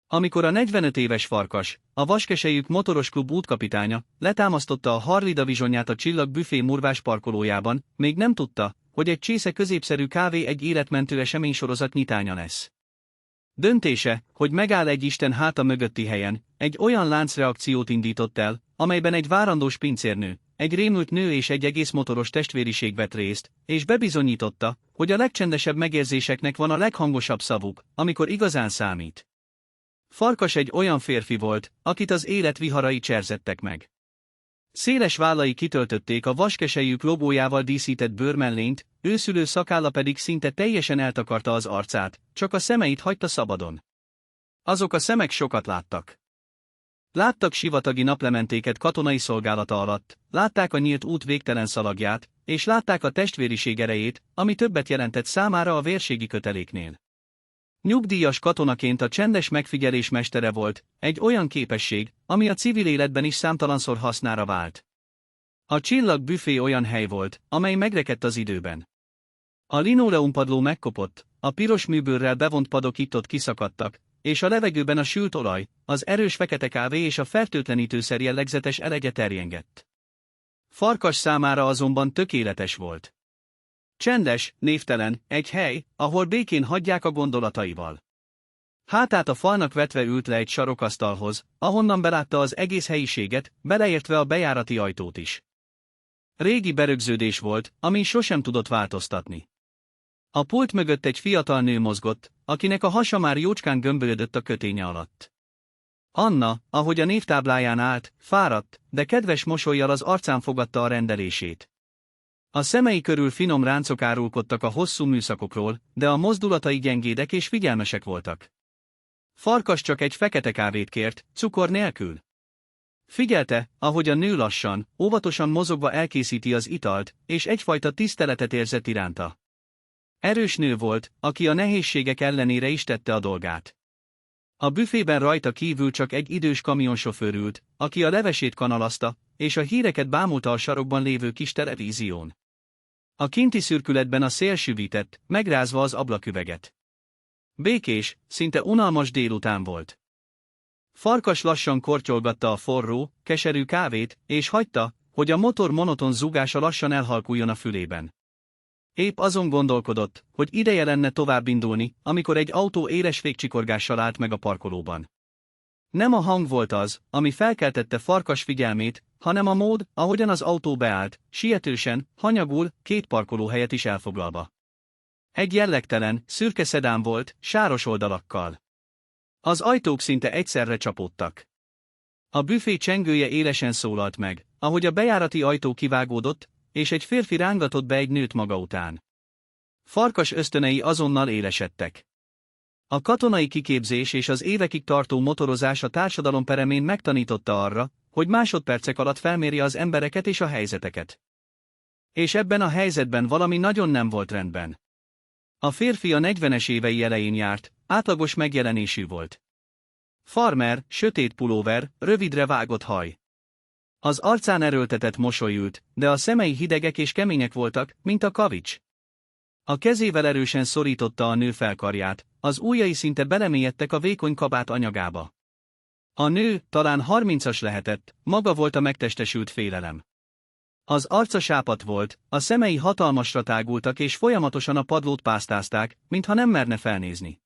Amikor a 45 éves Farkas, a Vaskeselyük motoros klub útkapitánya, letámasztotta a Harley Davidsonját a Csillag büfé murvás parkolójában, még nem tudta, hogy egy csésze középszerű kávé egy életmentő eseménysorozat nyitánya lesz. Döntése, hogy megáll egy Isten háta mögötti helyen, egy olyan láncreakciót indított el, amelyben egy várandós pincérnő, egy rémült nő és egy egész motoros testvériség vett részt, és bebizonyította, hogy a legcsendesebb megérzéseknek van a leghangosabb szavuk, amikor igazán számít. Farkas egy olyan férfi volt, akit az élet viharai cserzettek meg. Széles vállai kitöltötték a Vaskeselyük logójával díszített bőrmellényt, őszülő szakálla pedig szinte teljesen eltakarta az arcát, csak a szemeit hagyta szabadon. Azok a szemek sokat láttak. Láttak sivatagi naplementéket katonai szolgálata alatt, látták a nyílt út végtelen szalagját, és látták a testvériség erejét, ami többet jelentett számára a vérségi köteléknél. Nyugdíjas katonaként a csendes megfigyelés mestere volt, egy olyan képesség, ami a civil életben is számtalanszor hasznára vált. A Csillag büfé olyan hely volt, amely megrekedt az időben. A linoleumpadló megkopott, a piros műbőrrel bevont padok itt-ott kiszakadtak, és a levegőben a sült olaj, az erős fekete kávé és a fertőtlenítőszer jellegzetes elege terjengett. Farkas számára azonban tökéletes volt. Csendes, névtelen, egy hely, ahol békén hagyják a gondolataival. Hátát a falnak vetve ült le egy sarokasztalhoz, ahonnan belátta az egész helyiséget, beleértve a bejárati ajtót is. Régi berögződés volt, amin sosem tudott változtatni. A pult mögött egy fiatal nő mozgott, akinek a hasa már jócskán gömbölödött a köténye alatt. Anna, ahogy a névtábláján állt, fáradt, de kedves mosollyal az arcán fogadta a rendelését. A szemei körül finom ráncok árulkodtak a hosszú műszakokról, de a mozdulatai gyengédek és figyelmesek voltak. Farkas csak egy fekete kávét kért, cukor nélkül. Figyelte, ahogy a nő lassan, óvatosan mozogva elkészíti az italt, és egyfajta tiszteletet érzett iránta. Erős nő volt, aki a nehézségek ellenére is tette a dolgát. A büfében rajta kívül csak egy idős kamionsofőr ült, aki a levesét kanalazta, és a híreket bámulta a sarokban lévő kis televízión. A kinti szürkületben a szél süvített, megrázva az ablaküveget. Békés, szinte unalmas délután volt. Farkas lassan kortyolgatta a forró, keserű kávét, és hagyta, hogy a motor monoton zúgása lassan elhalkuljon a fülében. Épp azon gondolkodott, hogy ideje lenne tovább indulni, amikor egy autó éles végcsikorgással állt meg a parkolóban. Nem a hang volt az, ami felkeltette Farkas figyelmét, hanem a mód, ahogyan az autó beállt, sietősen, hanyagul, két parkolóhelyet is elfoglalva. Egy jellegtelen, szürke szedán volt, sáros oldalakkal. Az ajtók szinte egyszerre csapódtak. A büfé csengője élesen szólalt meg, ahogy a bejárati ajtó kivágódott, és egy férfi rángatott be egy nőt maga után. Farkas ösztönei azonnal élesedtek. A katonai kiképzés és az évekig tartó motorozás a társadalom peremén megtanította arra, hogy másodpercek alatt felmérje az embereket és a helyzeteket. És ebben a helyzetben valami nagyon nem volt rendben. A férfi a 40-es évei elején járt, átlagos megjelenésű volt. Farmer, sötét pulóver, rövidre vágott haj. Az arcán erőltetett mosoly ült, de a szemei hidegek és kemények voltak, mint a kavics. A kezével erősen szorította a nő felkarját, az ujjai szinte belemélyedtek a vékony kabát anyagába. A nő, talán 30-as lehetett, maga volt a megtestesült félelem. Az arca sápadt volt, a szemei hatalmasra tágultak és folyamatosan a padlót pásztázták, mintha nem merne felnézni.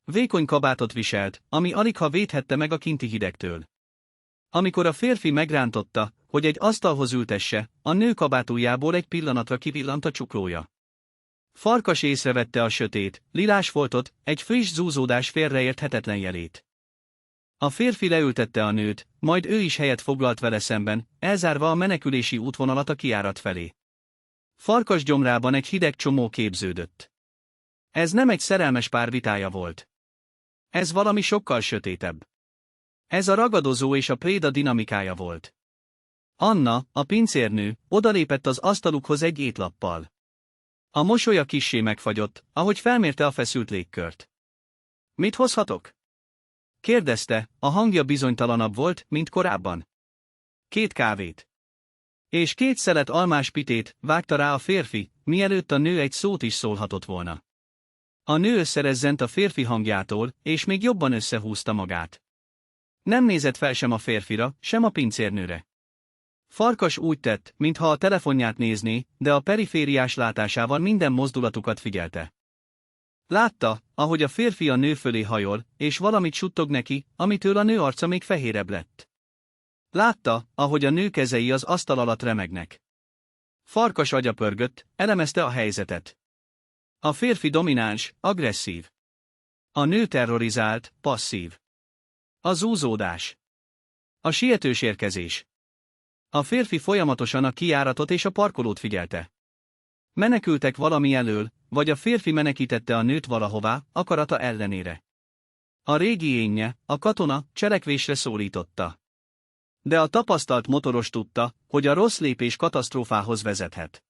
Vékony kabátot viselt, ami aligha védhette meg a kinti hidegtől. Amikor a férfi megrántotta, hogy egy asztalhoz ültesse, a nő kabátujjából egy pillanatra kivillant a csuklója. Farkas észrevette a sötét, lilás foltot, egy friss zúzódás félreérthetetlen jelét. A férfi leültette a nőt, majd ő is helyet foglalt vele szemben, elzárva a menekülési útvonalat a kijárat felé. Farkas gyomrában egy hideg csomó képződött. Ez nem egy szerelmes pár vitája volt. Ez valami sokkal sötétebb. Ez a ragadozó és a préda dinamikája volt. Anna, a pincérnő, odalépett az asztalukhoz egy étlappal. A mosolya kissé megfagyott, ahogy felmérte a feszült légkört. Mit hozhatok? Kérdezte, a hangja bizonytalanabb volt, mint korábban. 2 kávét. És 2 szelet almás pitét, vágta rá a férfi, mielőtt a nő egy szót is szólhatott volna. A nő összerezzent a férfi hangjától, és még jobban összehúzta magát. Nem nézett fel sem a férfira, sem a pincérnőre. Farkas úgy tett, mintha a telefonját nézné, de a perifériás látásával minden mozdulatukat figyelte. Látta, ahogy a férfi a nő fölé hajol, és valamit suttog neki, amitől a nő arca még fehérebb lett. Látta, ahogy a nő kezei az asztal alatt remegnek. Farkas agya pörgött, elemezte a helyzetet. A férfi domináns, agresszív. A nő terrorizált, passzív. A zúzódás. A sietős érkezés. A férfi folyamatosan a kijáratot és a parkolót figyelte. Menekültek valami elől, vagy a férfi menekítette a nőt valahová, akarata ellenére. A régi énje, a katona, cselekvésre szólította. De a tapasztalt motoros tudta, hogy a rossz lépés katasztrófához vezethet.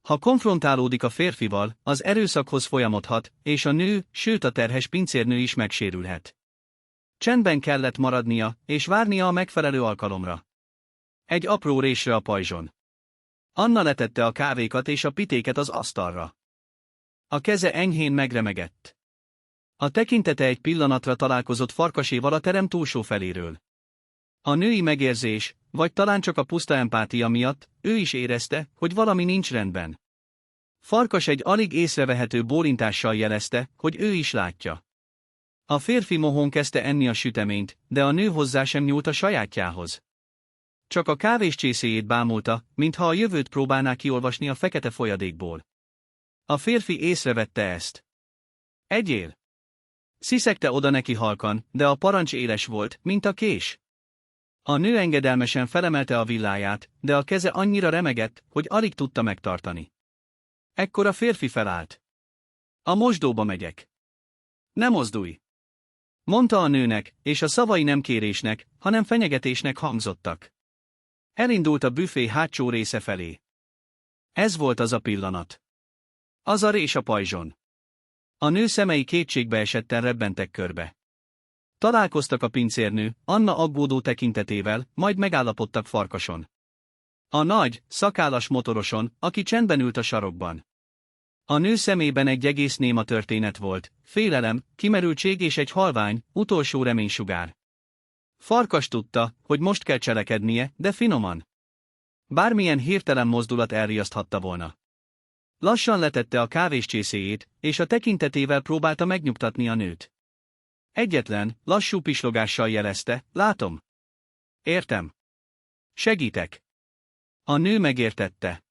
Ha konfrontálódik a férfival, az erőszakhoz folyamodhat, és a nő, sőt a terhes pincérnő is megsérülhet. Csendben kellett maradnia, és várnia a megfelelő alkalomra. Egy apró résre a pajzson. Anna letette a kávékat és a pitéket az asztalra. A keze enyhén megremegett. A tekintete egy pillanatra találkozott Farkaséval a terem túlsó feléről. A női megérzés, vagy talán csak a puszta empátia miatt, ő is érezte, hogy valami nincs rendben. Farkas egy alig észrevehető bólintással jelezte, hogy ő is látja. A férfi mohón kezdte enni a süteményt, de a nő hozzá sem nyúlt a sajátjához. Csak a kávéscsészéjét bámulta, mintha a jövőt próbálná kiolvasni a fekete folyadékból. A férfi észrevette ezt. Egyél! Sziszegte oda neki halkan, de a parancs éles volt, mint a kés. A nő engedelmesen felemelte a villáját, de a keze annyira remegett, hogy alig tudta megtartani. Ekkor a férfi felállt. A mosdóba megyek. Ne mozdulj! Mondta a nőnek, és a szavai nem kérésnek, hanem fenyegetésnek hangzottak. Elindult a büfé hátsó része felé. Ez volt az a pillanat. Az a rés a pajzson. A nő szemei kétségbe esetten rebbentek körbe. Találkoztak a pincérnő, Anna aggódó tekintetével, majd megállapodtak Farkason. A nagy, szakállas motoroson, aki csendben ült a sarokban. A nő szemében egy egész néma történet volt, félelem, kimerültség és egy halvány, utolsó reménysugár. Farkas tudta, hogy most kell cselekednie, de finoman. Bármilyen hirtelen mozdulat elriaszthatta volna. Lassan letette a kávéscsészéjét, és a tekintetével próbálta megnyugtatni a nőt. Egyetlen, lassú pislogással jelezte, látom. Értem. Segítek. A nő megértette.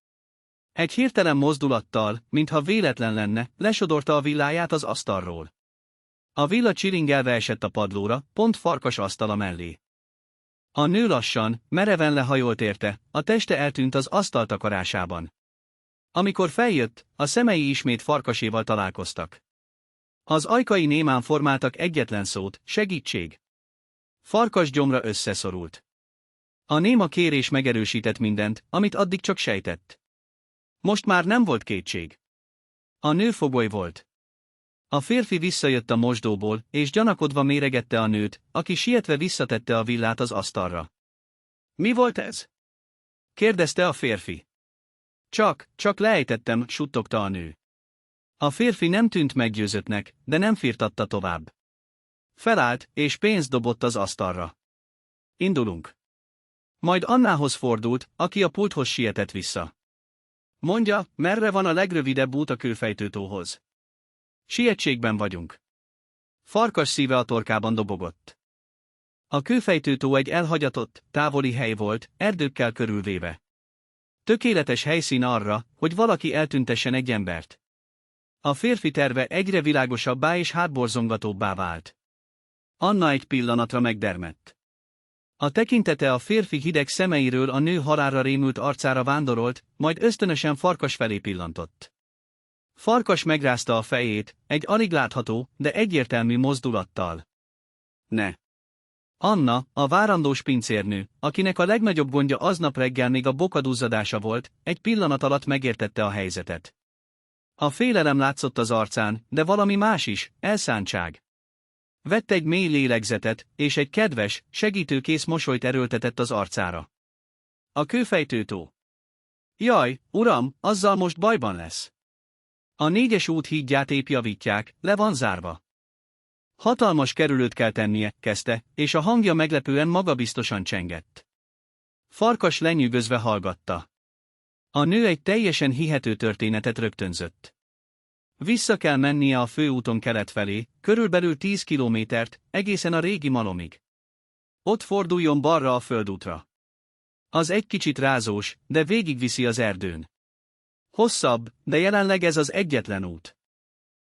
Egy hirtelen mozdulattal, mintha véletlen lenne, lesodorta a villáját az asztalról. A villa csiringelve esett a padlóra, pont Farkas asztala mellé. A nő lassan, mereven lehajolt érte, a teste eltűnt az asztal takarásában. Amikor feljött, a szemei ismét Farkaséval találkoztak. Az ajkai némán formáltak egyetlen szót, segítség. Farkas gyomra összeszorult. A néma kérés megerősített mindent, amit addig csak sejtett. Most már nem volt kétség. A nő fogoly volt. A férfi visszajött a mosdóból, és gyanakodva méregette a nőt, aki sietve visszatette a villát az asztalra. Mi volt ez? Kérdezte a férfi. Csak leejtettem, suttogta a nő. A férfi nem tűnt meggyőzöttnek, de nem firtatta tovább. Felállt, és pénzt dobott az asztalra. Indulunk. Majd Annához fordult, aki a pulthoz sietett vissza. Mondja, merre van a legrövidebb út a Kőfejtőtóhoz? Sietségben vagyunk. Farkas szíve a torkában dobogott. A Kőfejtőtó egy elhagyatott, távoli hely volt, erdőkkel körülvéve. Tökéletes helyszín arra, hogy valaki eltüntessen egy embert. A férfi terve egyre világosabbá és hátborzongatóbbá vált. Anna egy pillanatra megdermedt. A tekintete a férfi hideg szemeiről a nő halálra rémült arcára vándorolt, majd ösztönösen Farkas felé pillantott. Farkas megrázta a fejét, egy alig látható, de egyértelmű mozdulattal. Ne! Anna, a várandós pincérnő, akinek a legnagyobb gondja aznap reggel még a bokaduzzadása volt, egy pillanat alatt megértette a helyzetet. A félelem látszott az arcán, de valami más is, elszántság. Vett egy mély lélegzetet, és egy kedves, segítőkész mosolyt erőltetett az arcára. A Kőfejtőtó. Jaj, uram, azzal most bajban lesz. A 4-es út hídját épp javítják, le van zárva. Hatalmas kerülőt kell tennie, kezdte, és a hangja meglepően magabiztosan csengett. Farkas lenyűgözve hallgatta. A nő egy teljesen hihető történetet rögtönzött. Vissza kell mennie a főúton kelet felé, körülbelül 10 kilométert, egészen a régi malomig. Ott forduljon balra a földútra. Az egy kicsit rázós, de végigviszi az erdőn. Hosszabb, de jelenleg ez az egyetlen út.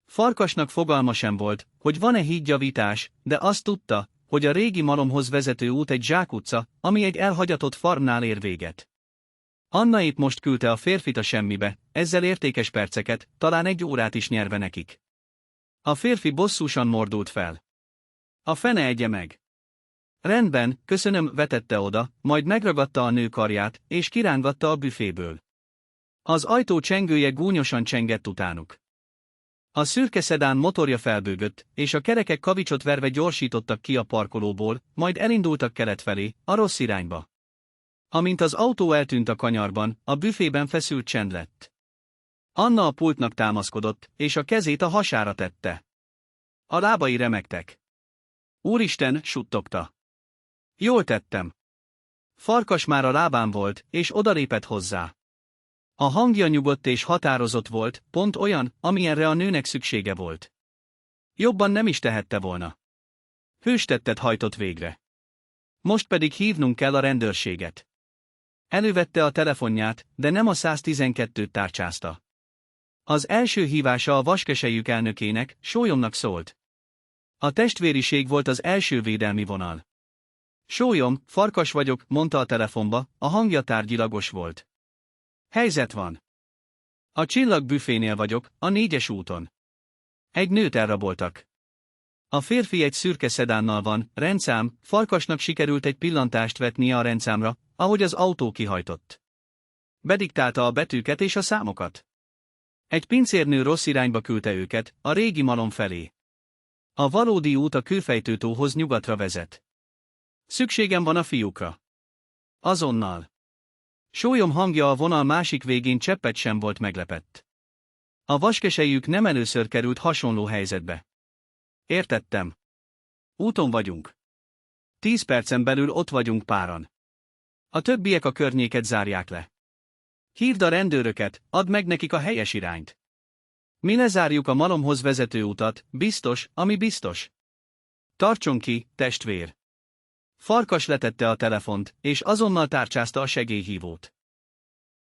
Farkasnak fogalma sem volt, hogy van-e hídjavítás, de azt tudta, hogy a régi malomhoz vezető út egy zsákutca, ami egy elhagyatott farmnál ér véget. Anna épp most küldte a férfit a semmibe, ezzel értékes perceket, talán 1 órát is nyerve nekik. A férfi bosszúsan mordult fel. A fene egye meg. Rendben, köszönöm, vetette oda, majd megragadta a nő karját, és kirángatta a büféből. Az ajtó csengője gúnyosan csengett utánuk. A szürke szedán motorja felbőgött, és a kerekek kavicsot verve gyorsítottak ki a parkolóból, majd elindultak kelet felé, a rossz irányba. Amint az autó eltűnt a kanyarban, a büfében feszült csend lett. Anna a pultnak támaszkodott, és a kezét a hasára tette. A lábai remegtek. Úristen, suttogta. Jól tettem. Farkas már a lábán volt, és odalépett hozzá. A hangja nyugodt és határozott volt, pont olyan, amilyenre a nőnek szüksége volt. Jobban nem is tehette volna. Hőstettet hajtott végre. Most pedig hívnunk kell a rendőrséget. Elővette a telefonját, de nem a 112-t tárcsázta. Az első hívása a vaskeselyük elnökének, Sólyomnak szólt. A testvériség volt az első védelmi vonal. Sólyom, Farkas vagyok, mondta a telefonba, a hangja tárgyilagos volt. Helyzet van. A Csillag büfénél vagyok, a 4-es úton. Egy nőt elraboltak. A férfi egy szürke szedánnal van, rendszám, Farkasnak sikerült egy pillantást vetnie a rendszámra, ahogy az autó kihajtott. Bediktálta a betűket és a számokat. Egy pincérnő rossz irányba küldte őket, a régi malom felé. A valódi út a Kőfejtőtóhoz nyugatra vezet. Szükségem van a fiúkra. Azonnal. Sólyom hangja a vonal másik végén cseppet sem volt meglepett. A vaskeselyük nem először került hasonló helyzetbe. Értettem. Úton vagyunk. 10 percen belül ott vagyunk páran. A többiek a környéket zárják le. Hívd a rendőröket, add meg nekik a helyes irányt. Mi lezárjuk a malomhoz vezető utat, biztos, ami biztos. Tartson ki, testvér. Farkas letette a telefont, és azonnal tárcsázta a segélyhívót.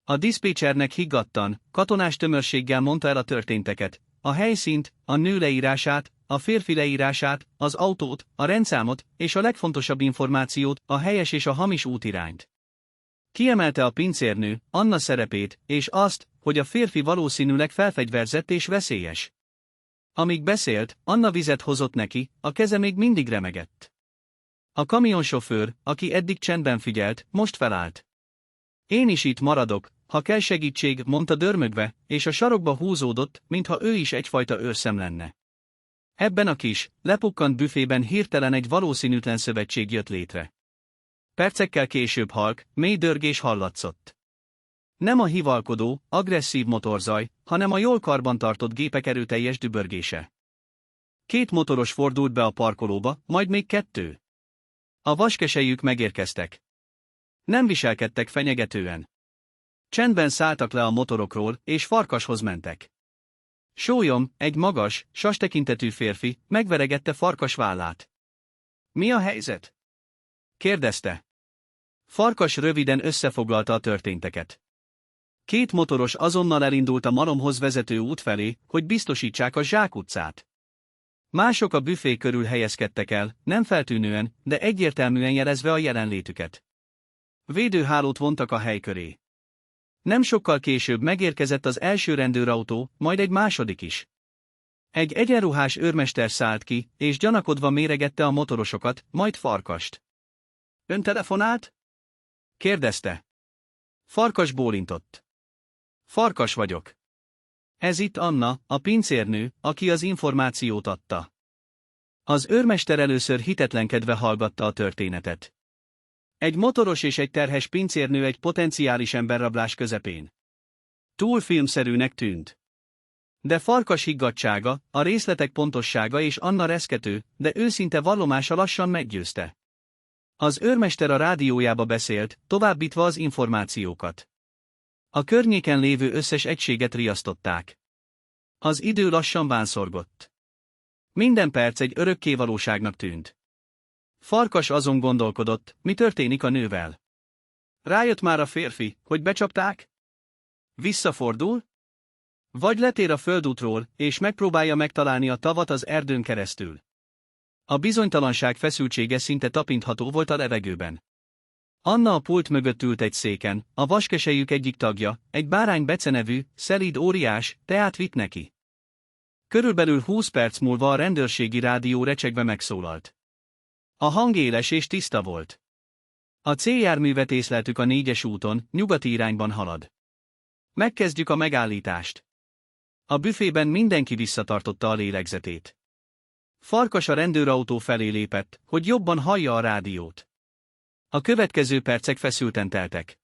A diszpécsernek higgadtan, katonás tömörséggel mondta el a történteket, a helyszínt, a nő leírását, a férfi leírását, az autót, a rendszámot, és a legfontosabb információt, a helyes és a hamis útirányt. Kiemelte a pincérnő, Anna szerepét, és azt, hogy a férfi valószínűleg felfegyverzett és veszélyes. Amíg beszélt, Anna vizet hozott neki, a keze még mindig remegett. A kamionsofőr, aki eddig csendben figyelt, most felállt. Én is itt maradok, ha kell segítség, mondta dörmögve, és a sarokba húzódott, mintha ő is egyfajta őrszem lenne. Ebben a kis, lepukkant büfében hirtelen egy valószínűtlen szövetség jött létre. Percekkel később halk, mély dörgés hallatszott. Nem a hivalkodó, agresszív motorzaj, hanem a jól karbantartott gépek erőteljes dübörgése. 2 motoros fordult be a parkolóba, majd még 2. A vaskeselyük megérkeztek. Nem viselkedtek fenyegetően. Csendben szálltak le a motorokról, és Farkashoz mentek. Sólyom, egy magas, sas tekintetű férfi, megveregette Farkas vállát. Mi a helyzet? Kérdezte. Farkas röviden összefoglalta a történteket. 2 motoros azonnal elindult a malomhoz vezető út felé, hogy biztosítsák a zsákutcát. Mások a büfé körül helyezkedtek el, nem feltűnően, de egyértelműen jelezve a jelenlétüket. Védőhálót vontak a hely köré. Nem sokkal később megérkezett az első rendőrautó, majd egy második is. Egy egyenruhás őrmester szállt ki, és gyanakodva méregette a motorosokat, majd Farkast. Ön telefonált? Kérdezte. Farkas bólintott. Farkas vagyok. Ez itt Anna, a pincérnő, aki az információt adta. Az őrmester először hitetlenkedve hallgatta a történetet. Egy motoros és egy terhes pincérnő egy potenciális emberrablás közepén. Túl filmszerűnek tűnt. De Farkas higgadtsága, a részletek pontossága és Anna reszkető, de őszinte vallomása lassan meggyőzte. Az őrmester a rádiójába beszélt, továbbítva az információkat. A környéken lévő összes egységet riasztották. Az idő lassan vánszorgott. Minden perc egy örökké valóságnak tűnt. Farkas azon gondolkodott, mi történik a nővel. Rájött már a férfi, hogy becsapták? Visszafordul? Vagy letér a földútról, és megpróbálja megtalálni a tavat az erdőn keresztül. A bizonytalanság feszültsége szinte tapintható volt a levegőben. Anna a pult mögött ült egy széken, a vaskeselyük egyik tagja, egy bárány becenevű, szelíd óriás, teát vitt neki. Körülbelül 20 perc múlva a rendőrségi rádió recsegve megszólalt. A hang éles és tiszta volt. A céljárművet észleltük a 4-es úton, nyugati irányban halad. Megkezdjük a megállítást. A büfében mindenki visszatartotta a lélegzetét. Farkas a rendőrautó felé lépett, hogy jobban hallja a rádiót. A következő percek feszülten teltek.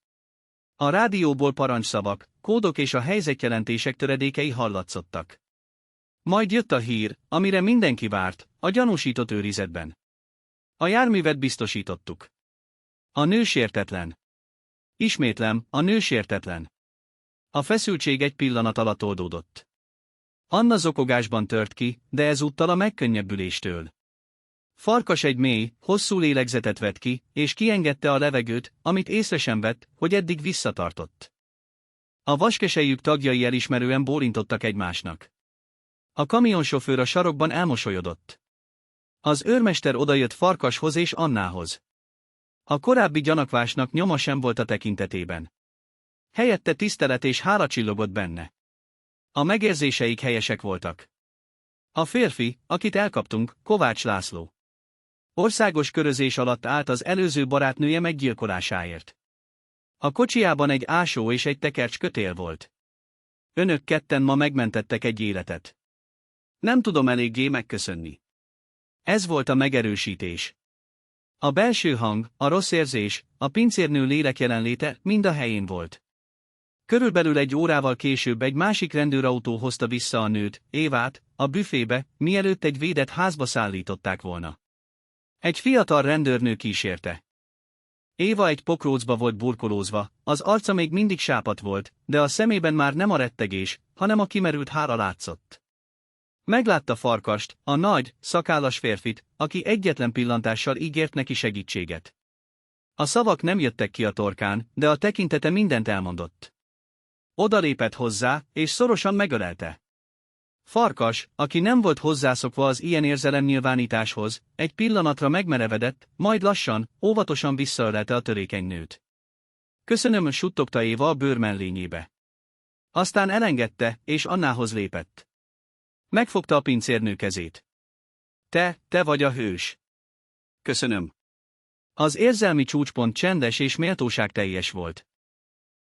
A rádióból parancsszavak, kódok és a helyzetjelentések töredékei hallatszottak. Majd jött a hír, amire mindenki várt, a gyanúsított őrizetben. A járművet biztosítottuk. A nő sértetlen. Ismétlem, a nő sértetlen. A feszültség egy pillanat alatt oldódott. Anna zokogásban tört ki, de ezúttal a megkönnyebbüléstől. Farkas egy mély, hosszú lélegzetet vett ki, és kiengedte a levegőt, amit észre sem vett, hogy eddig visszatartott. A vaskeselyük tagjai elismerően bólintottak egymásnak. A kamionsofőr a sarokban elmosolyodott. Az őrmester odajött Farkashoz és Annához. A korábbi gyanakvásnak nyoma sem volt a tekintetében. Helyette tisztelet és hála csillogott benne. A megérzéseik helyesek voltak. A férfi, akit elkaptunk, Kovács László. Országos körözés alatt állt az előző barátnője meggyilkolásáért. A kocsijában egy ásó és egy tekercs kötél volt. Önök ketten ma megmentettek egy életet. Nem tudom eléggé megköszönni. Ez volt a megerősítés. A belső hang, a rossz érzés, a pincérnő lélek jelenléte mind a helyén volt. Körülbelül egy órával később egy másik rendőrautó hozta vissza a nőt, Évát, a büfébe, mielőtt egy védett házba szállították volna. Egy fiatal rendőrnő kísérte. Éva egy pokrócba volt burkolózva, az arca még mindig sápadt volt, de a szemében már nem a rettegés, hanem a kimerült hála látszott. Meglátta Farkast, a nagy, szakállas férfit, aki egyetlen pillantással ígért neki segítséget. A szavak nem jöttek ki a torkán, de a tekintete mindent elmondott. Odalépett hozzá, és szorosan megölelte. Farkas, aki nem volt hozzászokva az ilyen érzelemnyilvánításhoz, egy pillanatra megmerevedett, majd lassan, óvatosan visszaölelte a törékeny nőt. Köszönöm, suttogta Éva a bőrmellényébe. Aztán elengedte, és Annához lépett. Megfogta a pincérnő kezét. Te vagy a hős. Köszönöm. Az érzelmi csúcspont csendes és méltóságteljes volt.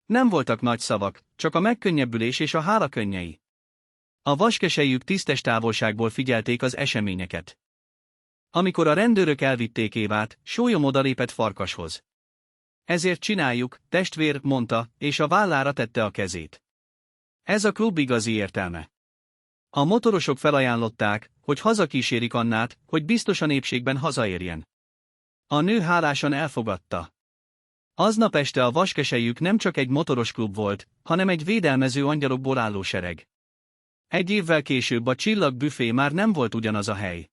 Nem voltak nagy szavak, csak a megkönnyebbülés és a hála könnyei. A vaskeselyük tisztes távolságból figyelték az eseményeket. Amikor a rendőrök elvitték Évát, sólyom odalépett Farkashoz. Ezért csináljuk, testvér, mondta, és a vállára tette a kezét. Ez a klub igazi értelme. A motorosok felajánlották, hogy hazakísérik Annát, hogy biztosan épségben hazaérjen. A nő hálásan elfogadta. Aznap este a vaskeselyük nem csak egy motoros klub volt, hanem egy védelmező angyalokból álló sereg. Egy évvel később a Csillag büfé már nem volt ugyanaz a hely.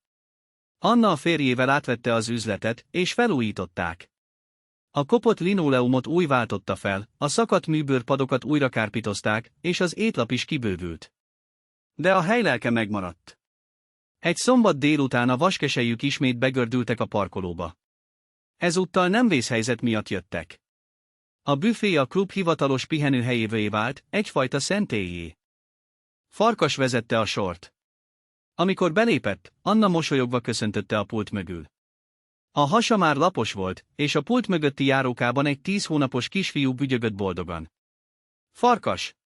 Anna a férjével átvette az üzletet, és felújították. A kopott linoleumot új váltotta fel, a szakadt műbőrpadokat újra kárpitozták, és az étlap is kibővült. De a helylelke megmaradt. Egy szombat délután a vaskeselyük ismét begördültek a parkolóba. Ezúttal nem vészhelyzet miatt jöttek. A büfé a klub hivatalos pihenőhelyévé vált, egyfajta szentélyé. Farkas vezette a sort. Amikor belépett, Anna mosolyogva köszöntötte a pult mögül. A hasa már lapos volt, és a pult mögötti járókában egy 10 hónapos kisfiú bügyögött boldogan. Farkas!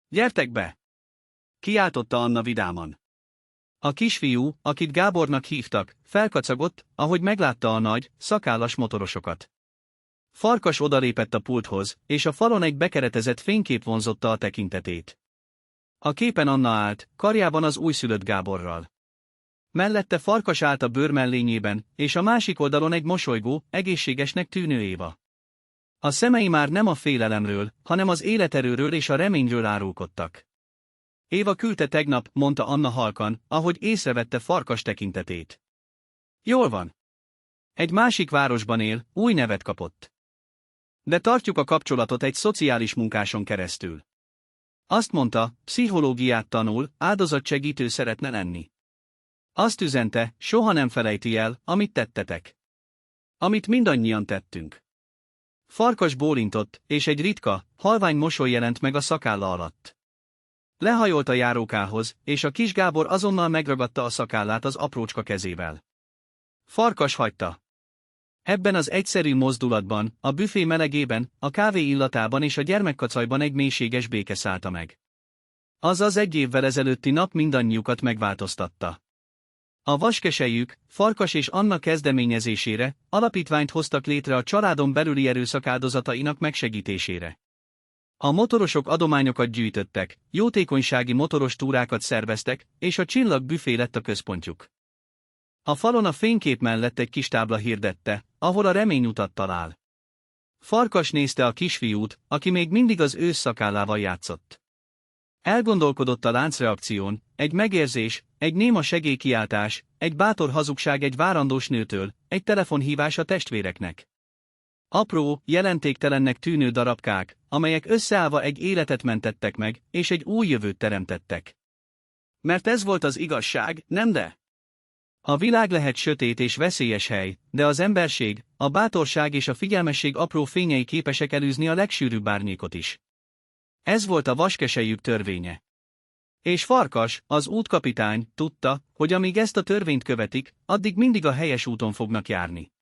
Gyertek be! Kiáltotta Anna vidáman. A kisfiú, akit Gábornak hívtak, felkacagott, ahogy meglátta a nagy, szakállas motorosokat. Farkas odalépett a pulthoz, és a falon egy bekeretezett fénykép vonzotta a tekintetét. A képen Anna állt, karjában az újszülött Gáborral. Mellette Farkas állt a bőr mellényében, és a másik oldalon egy mosolygó, egészségesnek tűnő Éva. A szemei már nem a félelemről, hanem az életerőről és a reményről árulkodtak. Éva küldte tegnap, mondta Anna halkan, ahogy észrevette Farkas tekintetét. Jól van. Egy másik városban él, új nevet kapott. De tartjuk a kapcsolatot egy szociális munkáson keresztül. Azt mondta, pszichológiát tanul, áldozatsegítő szeretne lenni. Azt üzente, soha nem felejti el, amit tettetek. Amit mindannyian tettünk. Farkas bólintott, és egy ritka, halvány mosoly jelent meg a szakálla alatt. Lehajolt a járókához, és a kis Gábor azonnal megragadta a szakállát az aprócska kezével. Farkas hagyta. Ebben az egyszerű mozdulatban, a büfé melegében, a kávé illatában és a gyermekkacajban egy mélységes béke szállta meg. Az 1 évvel ezelőtti nap mindannyiukat megváltoztatta. A vaskeselyük, Farkas és Anna kezdeményezésére, alapítványt hoztak létre a családon belüli erőszak áldozatainak megsegítésére. A motorosok adományokat gyűjtöttek, jótékonysági motoros túrákat szerveztek, és a Csillag büfé lett a központjuk. A falon a fénykép mellett egy kis tábla hirdette, ahol a reményutat talál. Farkas nézte a kisfiút, aki még mindig az ősz szakállával játszott. Elgondolkodott a láncreakción, egy megérzés, egy néma segélykiáltás, egy bátor hazugság egy várandós nőtől, egy telefonhívás a testvéreknek. Apró, jelentéktelennek tűnő darabkák, amelyek összeállva egy életet mentettek meg, és egy új jövőt teremtettek. Mert ez volt az igazság, nem de? A világ lehet sötét és veszélyes hely, de az emberség, a bátorság és a figyelmesség apró fényei képesek elűzni a legsűrűbb árnyékot is. Ez volt a vaskeselyük törvénye. És Farkas, az útkapitány, tudta, hogy amíg ezt a törvényt követik, addig mindig a helyes úton fognak járni.